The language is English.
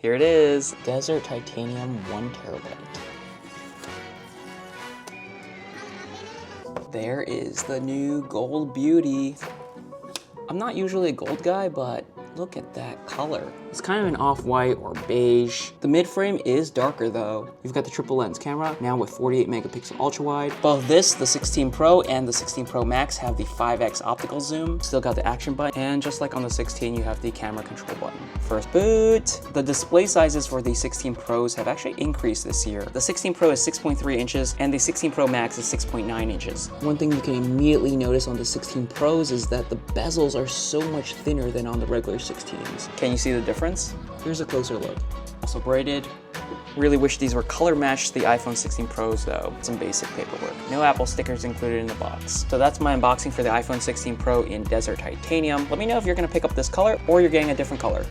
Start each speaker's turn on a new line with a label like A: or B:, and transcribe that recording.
A: Here it is, Desert Titanium 1TB. There is the new gold beauty. I'm not usually a gold guy, but look at that color. It's kind of an off-white or beige. The mid-frame is darker though. You've got the triple lens camera, now with 48 megapixel ultra wide. Both this, the 16 Pro and the 16 Pro Max have the 5x optical zoom. Still got the action button, and just like on the 16, you have the camera control button. First boot. The display sizes for the 16 Pros have actually increased this year. The 16 Pro is 6.3 inches, and the 16 Pro Max is 6.9 inches. One thing you can immediately notice on the 16 Pros is that the bezels are so much thinner than on the regular 16s. Can you see the difference? Here's a closer look. Also braided. Really wish these were color matched to the iPhone 16 Pros though. Some basic paperwork. No Apple stickers included in the box. So that's my unboxing for the iPhone 16 Pro in Desert Titanium. Let me know if you're gonna pick up this color or you're getting a different color.